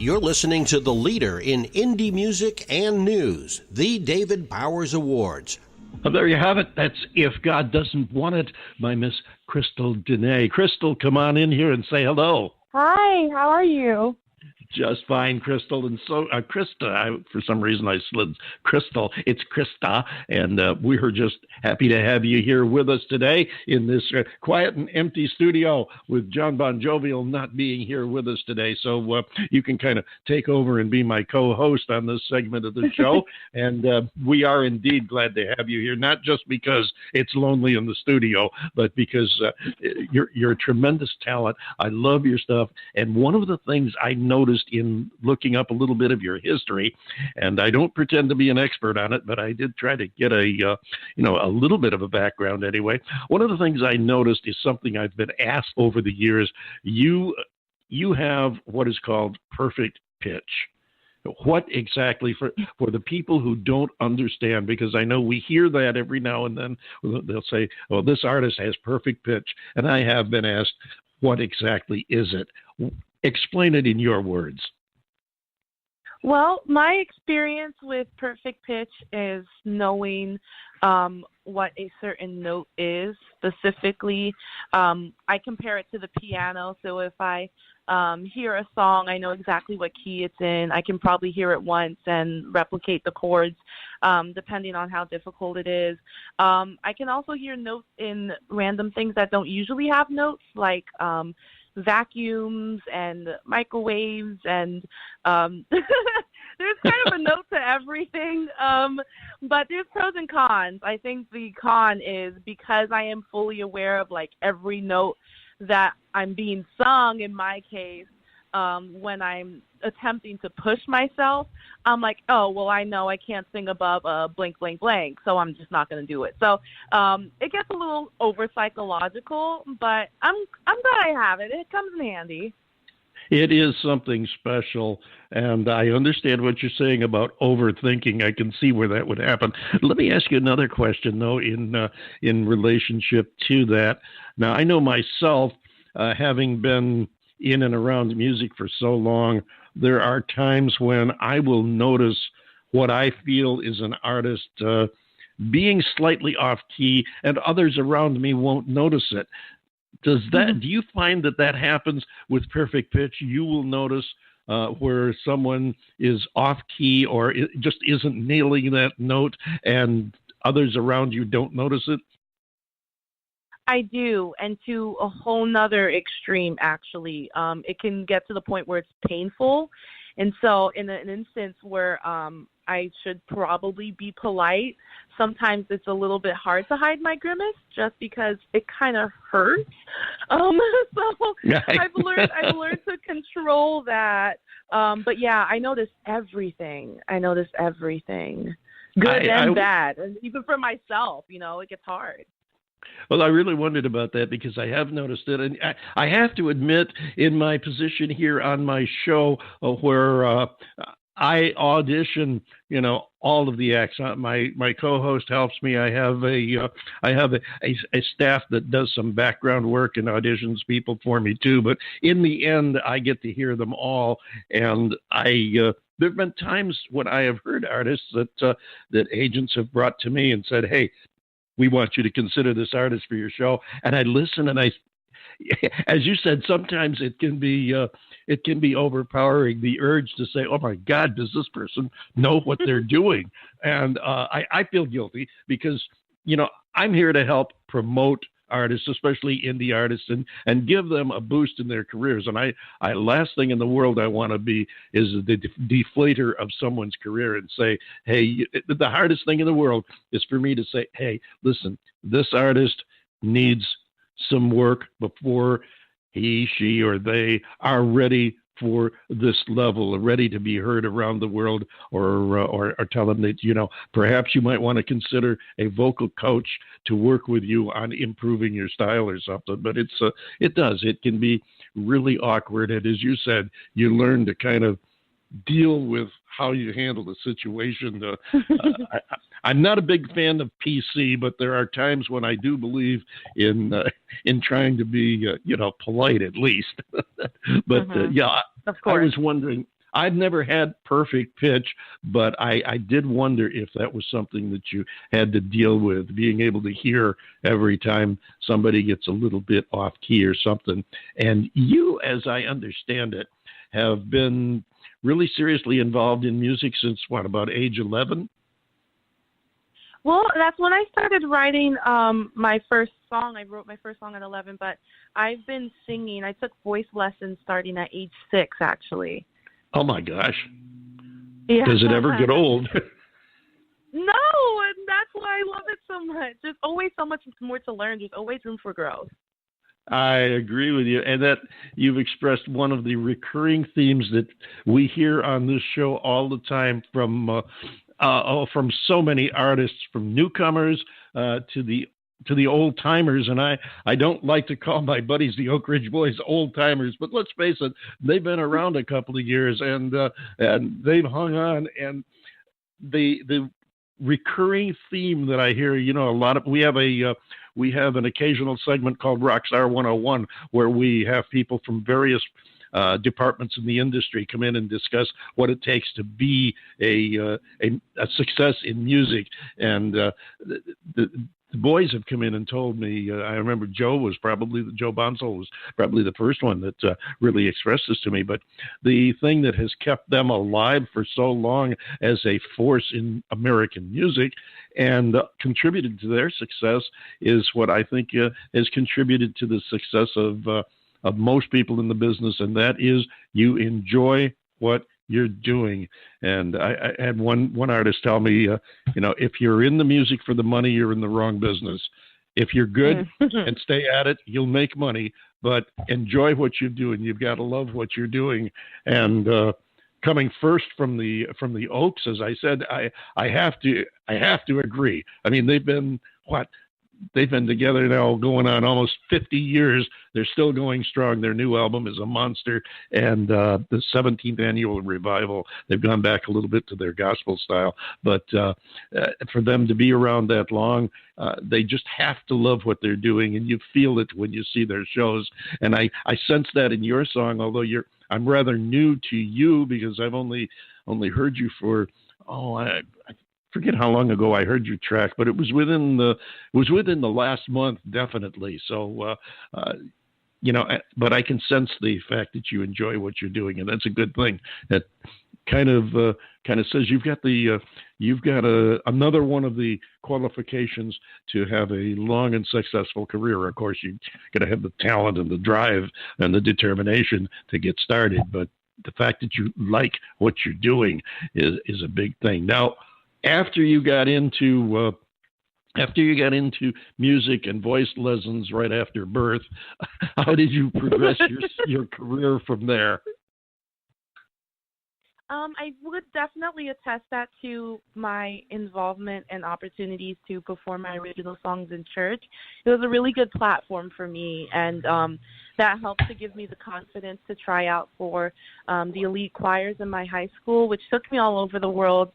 You're listening to the leader in indie music and news, the David Bowers Awards. Well, there you have it. That's If God Doesn't Want It by Miss Christa Deana. Crystal, come on in here and say hello. Hi, how are you? Just fine, Crystal. And so, Christa, for some reason I slid Crystal. It's Christa, and we're just happy to have you here with us today in this quiet and empty studio with John Bon Jovial not being here with us today. So you can kind of take over and be my co-host on this segment of the show. And we are indeed glad to have you here, not just because it's lonely in the studio, but because you're a tremendous talent. I love your stuff. And one of the things I noticed in looking up a little bit of your history, and I don't pretend to be an expert on it, but I did try to get a little bit of a background anyway. One of the things I noticed is something I've been asked over the years. You have what is called perfect pitch. What exactly, for the people who don't understand, because I know we hear that every now and then, they'll say, oh, this artist has perfect pitch, and I have been asked, what exactly is it? Explain it in your words. Well, my experience with perfect pitch is knowing what a certain note is specifically. I compare it to the piano. So if I hear a song, I know exactly what key it's in. I can probably hear it once and replicate the chords depending on how difficult it is. I can also hear notes in random things that don't usually have notes, like vacuums and microwaves, and there's kind of a note to everything, but there's pros and cons. I think the con is because I am fully aware of like every note that I'm being sung in my case. When I'm attempting to push myself, I'm like, oh, well, I know I can't sing above a blank, blank, blank, so I'm just not going to do it. So it gets a little over psychological, but I'm glad I have it. It comes in handy. It is something special, and I understand what you're saying about overthinking. I can see where that would happen. Let me ask you another question, though, in relationship to that. Now, I know myself, having been in and around music for so long, there are times when I will notice what I feel is an artist being slightly off key, and others around me won't notice it. Do you find that happens with perfect pitch? You will notice where someone is off key or it just isn't nailing that note, and others around you don't notice it? I do, and to a whole nother extreme, actually. It can get to the point where it's painful. And so in an instance where I should probably be polite, sometimes it's a little bit hard to hide my grimace just because it kind of hurts. So I've learned to control that. But yeah, I notice everything. Good and bad. And even for myself, it gets hard. Well, I really wondered about that because I have noticed it. And I have to admit, in my position here on my show where I audition, all of the acts. My co-host helps me. I have a staff that does some background work and auditions people for me too. But in the end, I get to hear them all. And there have been times when I have heard artists that agents have brought to me and said, "Hey, we want you to consider this artist for your show." And I listen, and as you said, sometimes it can be overpowering, the urge to say, "Oh my God, does this person know what they're doing?" And I feel guilty because, I'm here to help promote artists, especially indie artists, and give them a boost in their careers. And I last thing in the world I want to be is the deflator of someone's career and say, hey, the hardest thing in the world is for me to say, hey, listen, this artist needs some work before he, she, or they are ready for this level, ready to be heard around the world, or tell them that, perhaps you might want to consider a vocal coach to work with you on improving your style or something. But it can be really awkward. And as you said, you learn to kind of deal with how you handle the situation. I'm not a big fan of PC, but there are times when I do believe in trying to be, polite at least. But yeah, of course. I was wondering. I've never had perfect pitch, but I did wonder if that was something that you had to deal with, being able to hear every time somebody gets a little bit off key or something. And you, as I understand it, have been really seriously involved in music since, what, about age 11? Well, that's when I started writing my first song. I wrote my first song at 11, but I've been singing. I took voice lessons starting at age 6, actually. Oh, my gosh. Yeah. Does it ever get old? No, and that's why I love it so much. There's always so much more to learn. There's always room for growth. I agree with you, and that you've expressed one of the recurring themes that we hear on this show all the time from so many artists, from newcomers to the old timers. And I don't like to call my buddies the Oak Ridge Boys old timers, but let's face it, they've been around a couple of years and they've hung on. And the recurring theme that I hear, we have an occasional segment called Rockstar 101 where we have people from various departments in the industry come in and discuss what it takes to be a success in music. And the boys have come in and told me, I remember Joe Bonsall was probably the first one that really expressed this to me, but the thing that has kept them alive for so long as a force in American music and contributed to their success is what I think has contributed to the success of most people in the business, and that is you enjoy what you're doing. And I had one artist tell me, if you're in the music for the money, you're in the wrong business. If you're good and stay at it, you'll make money, but enjoy what you're doing. You've got to love what you're doing. And coming first from the Oaks, as I said, I have to agree. I mean, they've been together now going on almost 50 years. They're still going strong. Their new album is a monster. And the 17th annual revival, they've gone back a little bit to their gospel style. But for them to be around that long, they just have to love what they're doing. And you feel it when you see their shows. And I sense that in your song, although I'm rather new to you because I've only heard you for, I forget how long ago I heard your track, but it was within the last month, definitely. So, but I can sense the fact that you enjoy what you're doing, and that's a good thing. That kind of says you've got another one of the qualifications to have a long and successful career. Of course, you got to have the talent and the drive and the determination to get started, but the fact that you like what you're doing is a big thing. Now, after you got into music and voice lessons right after birth, how did you progress your career from there? I would definitely attest that to my involvement and opportunities to perform my original songs in church. It was a really good platform for me, and that helped to give me the confidence to try out for the elite choirs in my high school, which took me all over the world,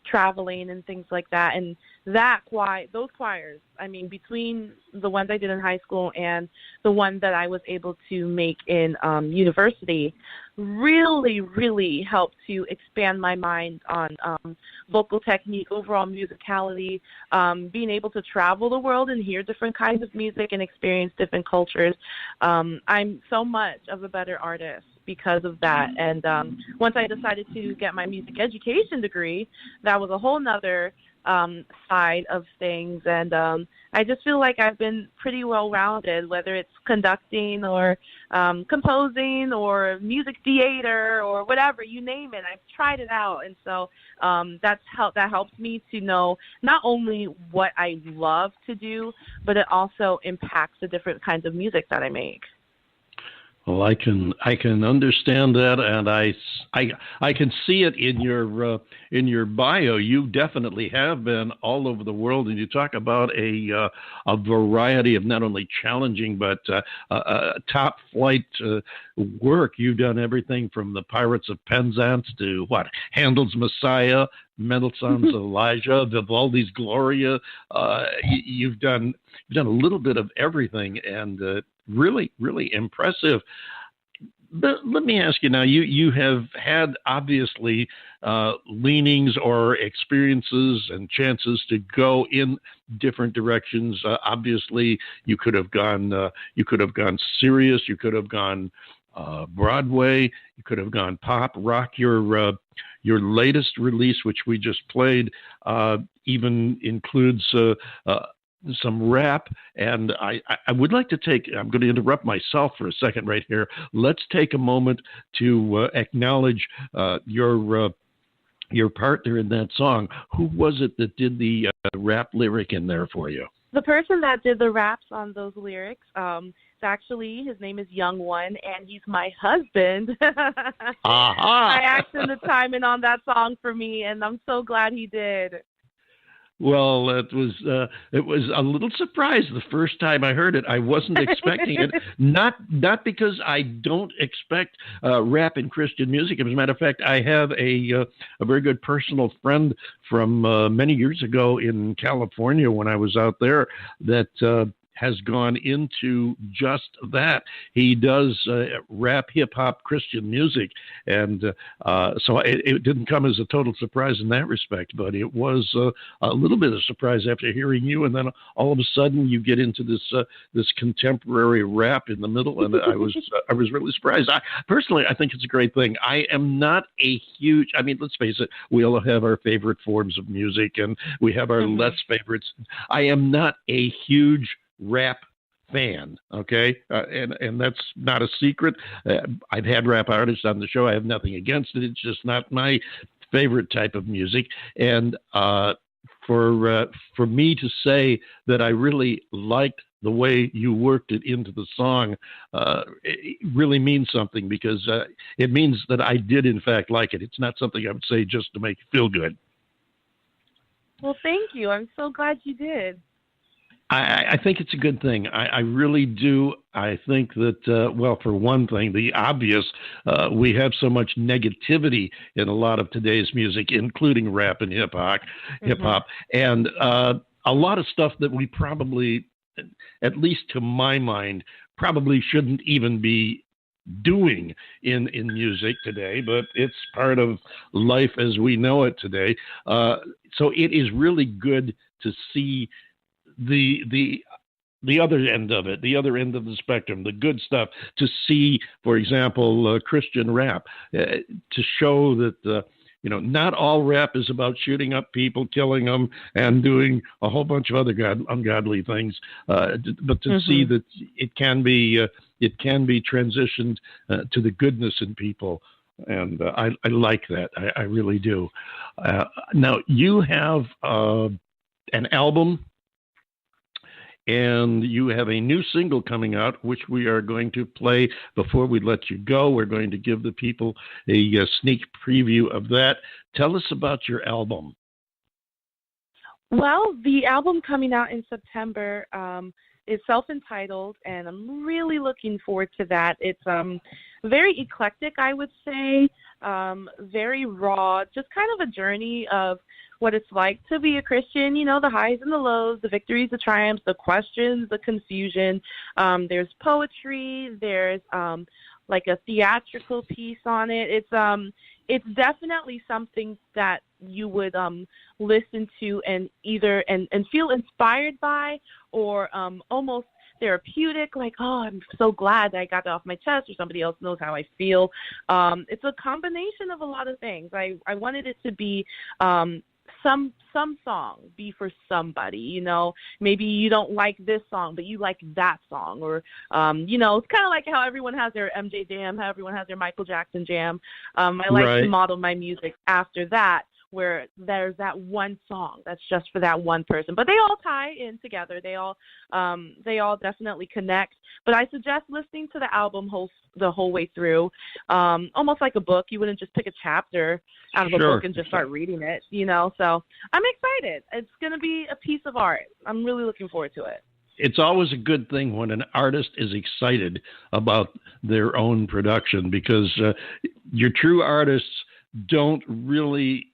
traveling and things like that. And those choirs, I mean, between the ones I did in high school and the one that I was able to make in university, really, really helped to expand my mind on vocal technique, overall musicality, being able to travel the world and hear different kinds of music and experience different cultures. I'm so much of a better artist because of that. And once I decided to get my music education degree, that was a whole nother side of things. And I just feel like I've been pretty well-rounded, whether it's conducting or composing or music theater or whatever, you name it. I've tried it out. And so that helps me to know not only what I love to do, but it also impacts the different kinds of music that I make. Well, I can understand that, and I can see it in your bio. You definitely have been all over the world, and you talk about a variety of not only challenging but top flight work. You've done everything from the Pirates of Penzance to Handel's Messiah, Mendelssohn's Elijah, Vivaldi's Gloria. You've done a little bit of everything, and really, really impressive. let me ask you now, you have had obviously leanings or experiences and chances to go in different directions. Obviously, you could have gone serious, you could have gone Broadway, you could have gone pop, rock. Your latest release, which we just played, even includes some rap, and I would like to I'm going to interrupt myself for a second right here. Let's take a moment to acknowledge your partner in that song. Who was it that did the rap lyric in there for you? The person that did the raps on those lyrics, his name is Young One, and he's my husband. I asked him to chime in on that song for me, and I'm so glad he did. Well, it was a little surprise the first time I heard it. I wasn't expecting it. Not because I don't expect rap in Christian music. As a matter of fact, I have a very good personal friend from many years ago in California when I was out there that has gone into just that. He does rap, hip-hop, Christian music, and so it didn't come as a total surprise in that respect, but it was a little bit of a surprise after hearing you, and then all of a sudden you get into this contemporary rap in the middle, and I was really surprised. Personally, I think it's a great thing. I am not a huge, let's face it, we all have our favorite forms of music, and we have our less favorites. I am not a huge rap fan, okay? And that's not a secret. I've had rap artists on the show. I have nothing against it. It's just not my favorite type of music. And for me to say that I really liked the way you worked it into the song, it really means something, because it means that I did, in fact, like it. It's not something I would say just to make you feel good. Well, thank you. I'm so glad you did. I think it's a good thing. I really do. I think that, well, for one thing, the obvious, we have so much negativity in a lot of today's music, including rap and hip-hop, and a lot of stuff that we probably, at least to my mind, probably shouldn't even be doing in music today, but it's part of life as we know it today. So it is really good to see the other end of it, the other end of the spectrum, the good stuff, to see, for example, Christian rap, to show that, not all rap is about shooting up people, killing them, and doing a whole bunch of other ungodly things, but to see that it can be transitioned to the goodness in people. And I like that. I really do. Now, you have an album, and you have a new single coming out, which we are going to play before we let you go. We're going to give the people a sneak preview of that. Tell us about your album. Well, the album coming out in September is self-entitled, and I'm really looking forward to that. It's very eclectic, I would say, very raw, just kind of a journey of what it's like to be a Christian, the highs and the lows, the victories, the triumphs, the questions, the confusion. There's poetry, there's like a theatrical piece on it. It's definitely something that you would listen to and either and feel inspired by, or almost therapeutic, like, oh, I'm so glad that I got that off my chest, or somebody else knows how I feel. It's a combination of a lot of things. I wanted it to be some song be for somebody, maybe you don't like this song, but you like that song, or, it's kind of like how everyone has their MJ jam, how everyone has their Michael Jackson jam. I like to model my music after that, where there's that one song that's just for that one person, but they all tie in together. They all definitely connect. But I suggest listening to the album the whole way through, almost like a book. You wouldn't just pick a chapter out of a book and just start reading it, So I'm excited. It's going to be a piece of art. I'm really looking forward to it. It's always a good thing when an artist is excited about their own production, because your true artists don't really